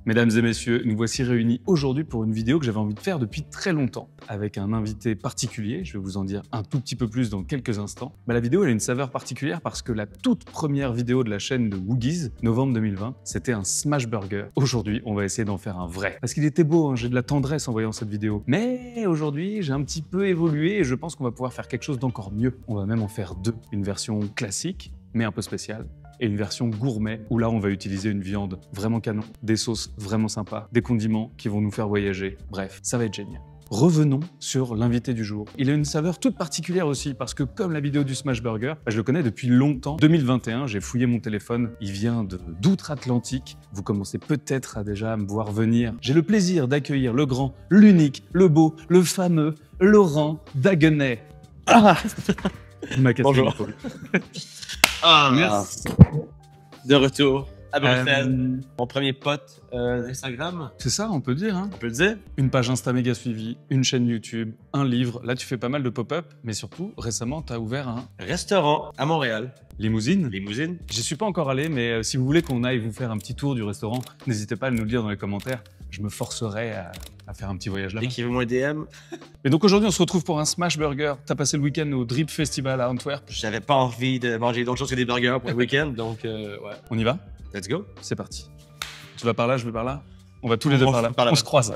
Mesdames et messieurs, nous voici réunis aujourd'hui pour une vidéo que j'avais envie de faire depuis très longtemps, avec un invité particulier, je vais vous en dire un tout petit peu plus dans quelques instants. La vidéo elle a une saveur particulière parce que la toute première vidéo de la chaîne de Woogies, novembre 2020, c'était un smash burger. Aujourd'hui, on va essayer d'en faire un vrai. Parce qu'il était beau, hein, j'ai de la tendresse en voyant cette vidéo. Mais aujourd'hui, j'ai un petit peu évolué et je pense qu'on va pouvoir faire quelque chose d'encore mieux. On va même en faire deux. Une version classique, mais un peu spéciale, et une version gourmet où là on va utiliser une viande vraiment canon, des sauces vraiment sympas, des condiments qui vont nous faire voyager. Bref, ça va être génial. Revenons sur l'invité du jour. Il a une saveur toute particulière aussi parce que comme la vidéo du Smash Burger, je le connais depuis longtemps. 2021, j'ai fouillé mon téléphone, il vient d'outre-Atlantique. Vous commencez peut-être à déjà me voir venir. J'ai le plaisir d'accueillir le grand, l'unique, le beau, le fameux Laurent Daguenet. Ah Bonjour. Ah, merci. De retour à Bruxelles. Mon premier pote d'Instagram. C'est ça, on peut dire, hein. On peut le dire. Une page Insta méga suivie, une chaîne YouTube, un livre. Là, tu fais pas mal de pop-up, mais surtout, récemment, tu as ouvert un Restaurant à Montréal. Limousine. Limousine. J'y suis pas encore allé, mais si vous voulez qu'on aille vous faire un petit tour du restaurant, n'hésitez pas à nous le dire dans les commentaires. Je me forcerai à faire un petit voyage là-bas. Écrivez-moi un DM. Et donc aujourd'hui, on se retrouve pour un Smash Burger. T'as passé le week-end au Drip Festival à Antwerp. J'avais pas envie de manger d'autre chose que des burgers pour le week-end, donc ouais. On y va? Let's go. C'est parti. Tu vas par là, je vais par là. On va tous les deux par là. On se croise.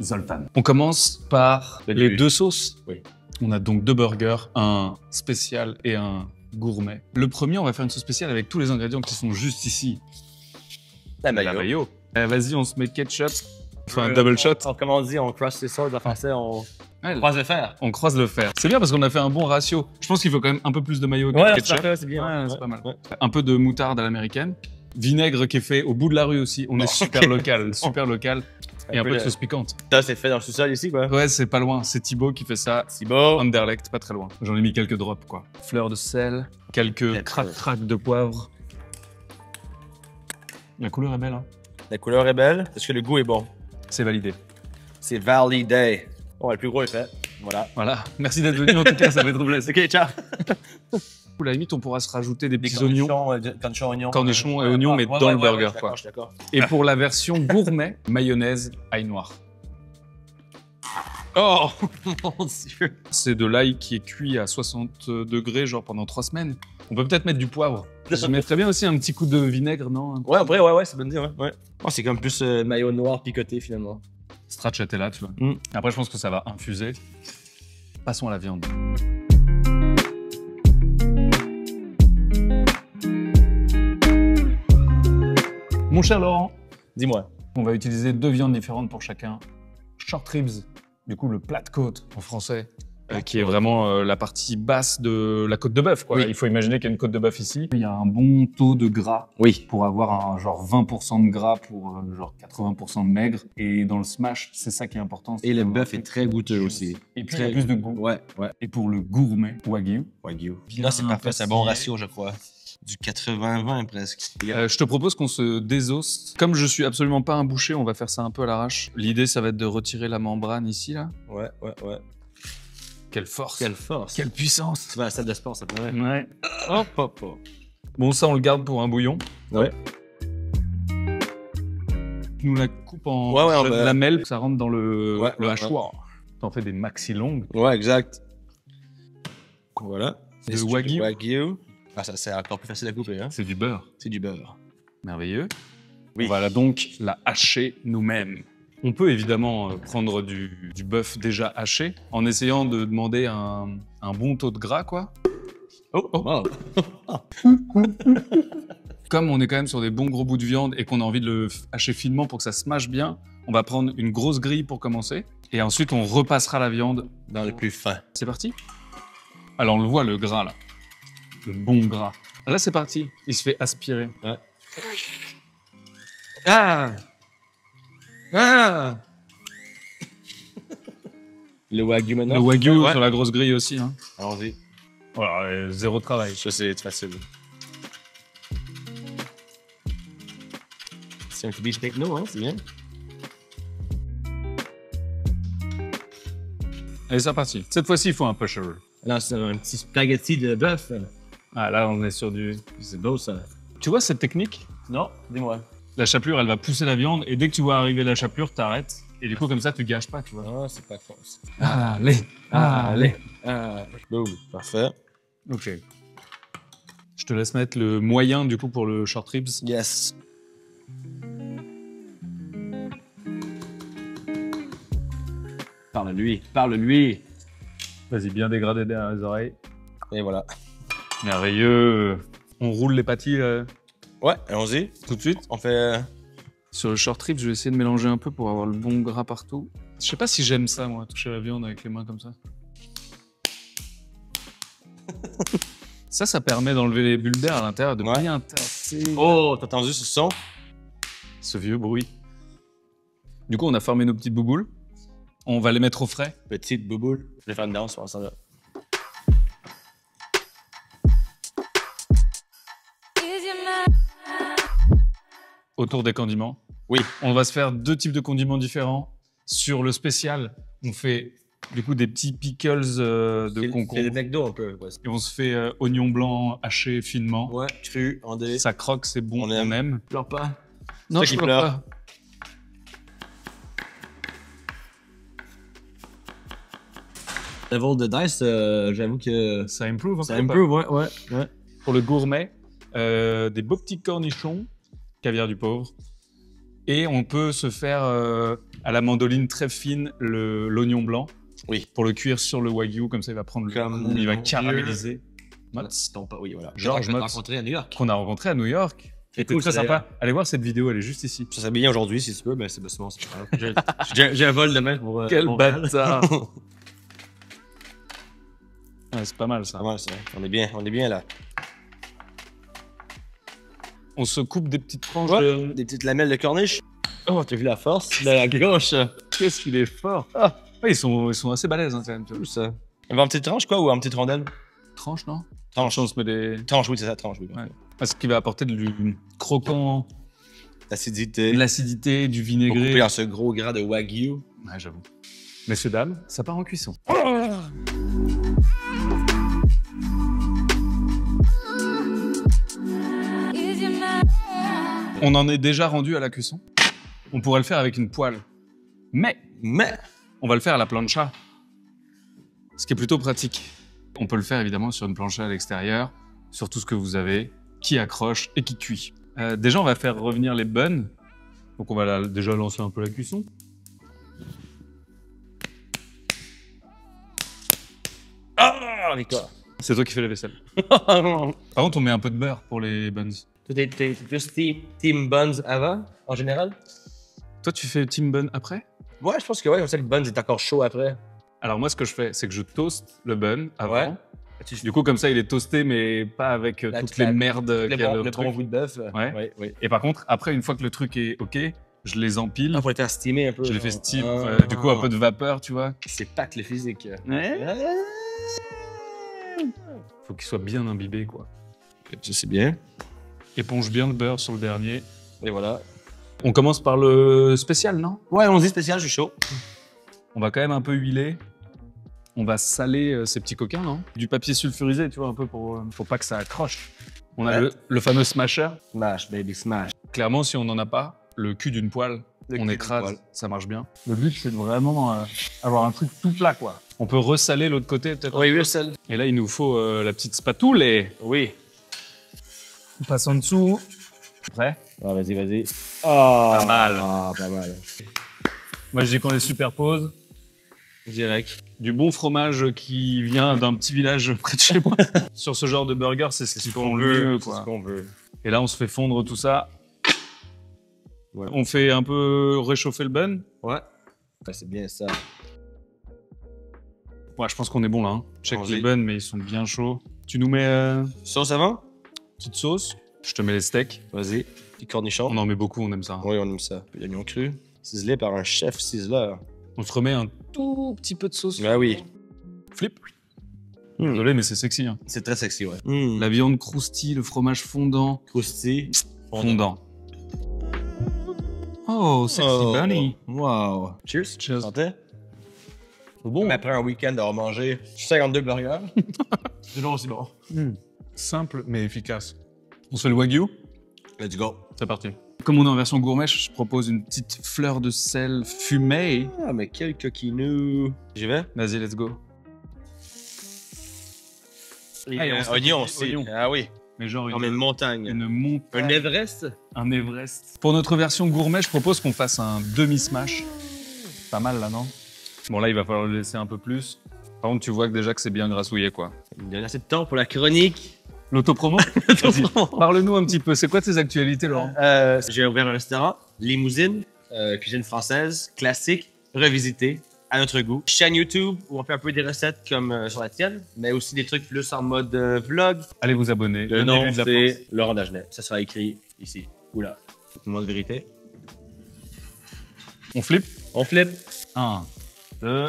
Zoltan. On commence par les deux sauces. Oui. On a donc deux burgers, un spécial et un gourmet. Le premier, on va faire une sauce spéciale avec tous les ingrédients qui sont juste ici. La La mayo. Vas-y, on se met ketchup. Enfin, un double shot. Comme on dit, on cross les swords en français, on Ouais, croise le fer. on croise le fer. C'est bien parce qu'on a fait un bon ratio. Je pense qu'il faut quand même un peu plus de mayo que de Ouais, ketchup. c'est bien. Ouais, c'est pas mal. Ouais. Un peu de moutarde à l'américaine. Vinaigre qui est fait au bout de la rue aussi. On est super local, super local. Et un peu de sauce piquante. Ça, c'est fait dans le sous-sol ici, quoi. Ouais, c'est pas loin. C'est Thibaut qui fait ça. Thibaut. Anderlecht, pas très loin. J'en ai mis quelques drops, quoi. Fleur de sel, quelques crac-crac de poivre. La couleur est belle, hein. La couleur est belle, parce que le goût est bon. C'est validé. C'est validé. Bon, le plus gros est fait. Voilà. Voilà. Merci d'être venu, en tout cas, ça fait trop plaisir. Ok, ciao. À la limite, on pourra se rajouter des petits cornichons, oignons. oignons. Cornichons et oignons, mais dans le burger, quoi. Je suis d'accord. Et pour la version gourmet, mayonnaise, ail noir. Oh, mon Dieu. C'est de l'ail qui est cuit à 60 degrés, genre pendant 3 semaines. On peut peut-être mettre du poivre. Je mettrais bien aussi un petit coup de vinaigre, non? Ouais, après, ouais, c'est bonne idée, ouais. Oh, c'est comme plus maillot noir picoté, finalement. Stracciatella, tu vois. Après, je pense que ça va infuser. Passons à la viande. Mon cher Laurent, Dis-moi. on va utiliser deux viandes différentes pour chacun. Short ribs, du coup le plat de côte en français, qui est vraiment la partie basse de la côte de bœuf, quoi. Oui. Il faut imaginer qu'il y a une côte de bœuf ici. Il y a un bon taux de gras. Oui. Pour avoir un genre 20% de gras pour genre 80% de maigre. Et dans le smash, c'est ça qui est important. Et le bœuf est très goûteux aussi. Et puis il y a plus de goût. Ouais. Et pour le gourmet, Wagyu. Là, c'est parfait, c'est un bon ratio, je crois. Du 80-20 presque. Je te propose qu'on se désosse. Comme je suis absolument pas un boucher, on va faire ça un peu à l'arrache. L'idée, ça va être de retirer la membrane ici, là. Ouais. Quelle force. Quelle force. Quelle puissance. Tu vas à la salle de sport, ça te paraît. Ouais. Hop. Bon, ça, on le garde pour un bouillon. Ouais. Tu nous la coupes en Ouais, lamelles, ça rentre dans le hachoir. Ouais. T'en fais des maxi longues. Ouais, exact. Voilà. De Wagyu. Ah, ça, c'est encore plus facile à couper, hein. C'est du beurre. C'est du beurre. Merveilleux. Oui. On va donc la hacher nous-mêmes. On peut évidemment prendre du bœuf déjà haché en essayant de demander un bon taux de gras, quoi. Wow. Comme on est quand même sur des bons gros bouts de viande et qu'on a envie de le hacher finement pour que ça se mâche bien, on va prendre une grosse grille pour commencer. Et ensuite, on repassera la viande Dans le plus fin. C'est parti? Alors, on le voit, le gras, là. Le bon gras. Là, c'est parti. Il se fait aspirer. Ouais. Le Wagyu maintenant. Le Wagyu Ouais. sur la grosse grille aussi. Hein. Allons-y. Voilà, zéro travail. Ça, c'est facile. C'est un petit beef steak, non, hein, c'est bien. Allez, c'est parti. Cette fois-ci, il faut un pusher. Là, c'est un petit spaghetti de bœuf. Ah, là, on est sur du... C'est beau, ça. Tu vois cette technique? Non, dis-moi. La chapelure, elle va pousser la viande et dès que tu vois arriver la chapelure, t'arrêtes. Et du coup, comme ça, tu gâches pas, tu vois. Ah, c'est pas con, ça. Allez. Boum. Parfait. Ok. Je te laisse mettre le moyen, du coup, pour le short ribs. Yes. Parle-lui, parle-lui. Vas-y, bien dégradé derrière les oreilles. Et voilà. Merveilleux. On roule les pâtis Ouais, allons-y. tout de suite. On fait... Sur le short ribs, je vais essayer de mélanger un peu pour avoir le bon gras partout. Je sais pas si j'aime ça, moi, toucher la viande avec les mains comme ça. Ça permet d'enlever les bulles d'air à l'intérieur, de bien tasser. Oh, t'as entendu ce son? Ce vieux bruit. Du coup, on a formé nos petites bouboules. On va les mettre au frais. Petite bouboule. Je vais faire une danse pour ça là. Autour des condiments. Oui. On va se faire 2 types de condiments différents. Sur le spécial, on fait du coup des petits pickles de concombre. C'est des McDo un peu. Ouais. Et on se fait oignon blanc haché finement. Ouais, cru, en dé. Ça croque, c'est bon, On on aime. aime. Pleure pas. Non, toi je qui pleure pleure. pas. Level de dice, j'avoue que... Ça improve un Ça peu, improve, ouais. Pour le gourmet, des beaux petits cornichons, caviar du pauvre. Et on peut se faire à la mandoline très fine l'oignon blanc. Oui. Pour le cuire sur le wagyu, comme ça il va prendre Comme le goût, il va mon caraméliser. Oui, voilà. George Je l'ai Motz. rencontré à New York. Qu'on a rencontré à New York. C'était cool, très c'est sympa. Allez voir cette vidéo, elle est juste ici. Ça s'habille aujourd'hui, si tu veux, mais c'est bon, c'est pas grave. J'ai un vol demain pour... Quel pour bâtard. Ouais, c'est pas mal ça. Pas mal, ça. On est bien là. On se coupe des petites tranches. Ouais. Des petites lamelles de corniche. Oh, t'as vu la force de la gauche? Qu'est-ce qu'il est fort. Ah. Ouais, ils sont assez balèzes hein, quand même. Tu vois. Tout ça. On va en petite tranche, quoi, ou en petite rondelle? Tranche, non? Tranche. On se met des... Tranche, oui, c'est ça, tranche, oui. Ouais. Ah, ce qui va apporter du croquant, L'acidité. de l'acidité, du Coupé vinaigré. dans ce gros gras de wagyu. Ouais, j'avoue. Messieurs, dames, ça part en cuisson. On en est déjà rendu à la cuisson. On pourrait le faire avec une poêle. Mais on va le faire à la plancha. Ce qui est plutôt pratique. On peut le faire évidemment sur une plancha à l'extérieur, sur tout ce que vous avez, qui accroche et qui cuit. Déjà, on va faire revenir les buns. Donc on va déjà lancer un peu la cuisson. Ah, avec toi. C'est toi qui fais la vaisselle. Par contre, on met un peu de beurre pour les buns. T'es plus team buns avant, en général? Toi, tu fais team bun après? Ouais, je pense que ouais, comme ça, le buns est encore chaud après. Alors moi, ce que je fais, c'est que je toast le bun avant. Ouais. Du coup, comme ça, il est toasté, mais pas avec toutes les merdes qu'il y a dans le Le truc. bon goût de bœuf. Ouais. Et par contre, après, une fois que le truc est OK, je les empile. Ah, pour les faire steamer un peu. Je les fais genre. steam. Ah. Du coup, un peu de vapeur, tu vois. C'est pas que le physique. Faut qu'il soit bien imbibé, quoi. Ça, c'est bien. Éponge bien le beurre sur le dernier. Et voilà. On commence par le spécial, non? Ouais, on dit spécial, je suis chaud. On va quand même un peu huiler. On va saler ces petits coquins, non? Du papier sulfurisé, tu vois, un peu pour pas que ça accroche. On a le fameux smasher. Smash, baby, smash. Clairement, si on n'en a pas, le cul d'une poêle, Le on cul écrase, d'une poêle. ça marche bien. Le but, c'est de vraiment avoir un truc tout plat, quoi. On peut ressaler l'autre côté, peut-être. Oui, oui, sel. Et là, il nous faut la petite spatule et Oui. on passe en dessous. Prêt? Ah, vas-y. Ah, Pas mal. Ah, pas mal. Moi, je dis qu'on les superpose. Direct. Du bon fromage qui vient d'un petit village près de chez moi. Sur ce genre de burger, c'est ce qu'ils font le mieux, C'est ce quoi. qu'on veut. Et là, on se fait fondre tout ça. Ouais. On fait un peu réchauffer le bun. Ouais. C'est bien ça. Ouais, je pense qu'on est bon là. Hein. Check Allons-y. les buns, mais ils sont bien chauds. Tu nous mets Sauce avant? petite sauce. Je te mets les steaks. Vas-y. Petit cornichon. On en met beaucoup, on aime ça. Oui, on aime ça. Puis l'oignon cru. Ciselé par un chef ciseleur. On se remet un tout petit peu de sauce. Ah oui. Flip. Désolé, mais c'est sexy. Hein. C'est très sexy, ouais. La viande croustille, le fromage fondant. croustille. Fondant. Oh, sexy bunny. Wow. Cheers. Cheers. Santé. C'est bon. Après un week-end d'avoir mangé 52 burgers, c'est toujours aussi bon. Simple mais efficace. On se fait le wagyu? Let's go. C'est parti. Comme on est en version gourmet, je propose une petite fleur de sel fumée. Ah, mais quel coquinou. J'y vais? Vas-y, let's go. Et, Allez, on se fait oignon des aussi. oignons. Ah oui. Mais genre Comme une montagne. une montagne. Un Everest? Un Everest. Pour notre version gourmet, je propose qu'on fasse un demi-smash. Pas mal là, non? Bon, là, il va falloir le laisser un peu plus. Par contre, tu vois que déjà que c'est bien grassouillé, quoi. Il me donne assez de temps pour la chronique. L'autopromo? Parle-nous un petit peu. C'est quoi tes actualités, Laurent? J'ai ouvert un restaurant, Limousine, cuisine française, classique, revisité, à notre goût. Chaîne YouTube où on fait un peu des recettes comme sur la tienne, mais aussi des trucs plus en mode vlog. Allez vous abonner. Le nom, début de la c'est Laurent Dagenet. Ça sera écrit ici. Oula. Moment de vérité. On flippe? On flippe. 1, 2.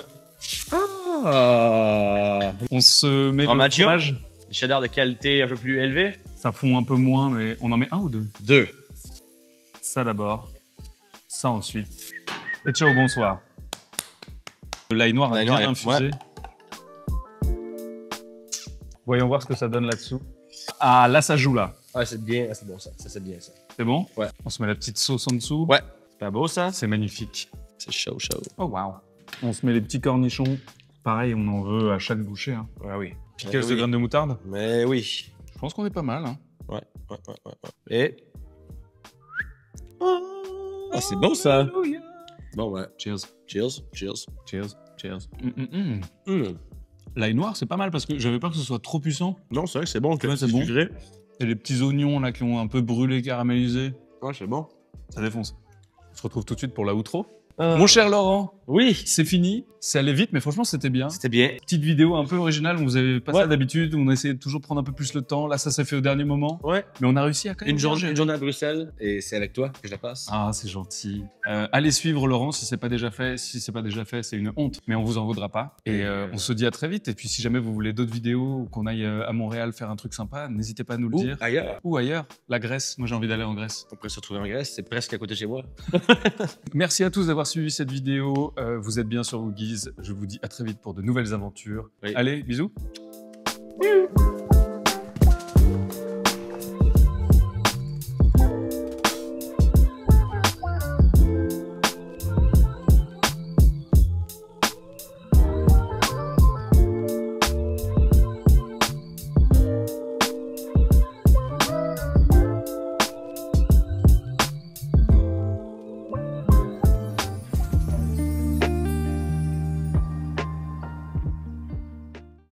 Ah. On se met le Formaggio. fromage. Des cheddar de qualité un peu plus élevée. Ça fond un peu moins, mais on en met un ou deux? 2. Ça d'abord. Ça ensuite. Et ciao, bonsoir. L'ail noir a L'ail bien noir, infusé. Voyons voir ce que ça donne là-dessous. Ah, là, ça joue, là. Ouais, c'est bien, c'est bon ça. Ça, c'est bien ça. C'est bon? Ouais. On se met la petite sauce en dessous. Ouais. C'est pas beau ça? C'est magnifique. C'est chaud, chaud. Oh, waouh. On se met les petits cornichons. Pareil, on en veut à chaque bouchée. Hein. Ouais, oui. Pickles de graines de moutarde. Mais oui. Je pense qu'on est pas mal. Hein. Ouais. Et. Ah, c'est bon ça. Alléluia. Bon, ouais. Cheers. Cheers. Cheers. Cheers. Cheers. L'ail noir, c'est pas mal parce que j'avais peur que ce soit trop puissant. Non, c'est vrai que c'est bon. Ouais, c'est bon. Sucré. Et les petits oignons là qui ont un peu brûlé, caramélisé. Ouais, c'est bon. Ça défonce. On se retrouve tout de suite pour la outro. Mon cher Laurent, Oui. c'est fini. C'est allé vite, mais franchement, c'était bien. C'était bien. Petite vidéo un peu originale, vous avez pas ça Ouais. d'habitude, on essayait de toujours prendre un peu plus le temps. Là, ça s'est fait au dernier moment. Ouais. Mais on a réussi à quand même. Une bien gérer. journée à Bruxelles et c'est avec toi que je la passe. Ah, c'est gentil. Allez suivre Laurent si c'est pas déjà fait. Si c'est pas déjà fait, c'est une honte, mais on vous en voudra pas. Et on se dit à très vite. Et puis si jamais vous voulez d'autres vidéos ou qu'on aille à Montréal faire un truc sympa, n'hésitez pas à nous le Ou dire. ailleurs. Ou ailleurs. La Grèce. Moi, j'ai envie d'aller en Grèce. On pourrait se retrouver en Grèce, c'est presque à côté de chez moi. Merci à tous d'avoir suivi cette vidéo. Vous êtes bien sur Woogies. Je vous dis à très vite pour de nouvelles aventures. Oui. Allez, bisous.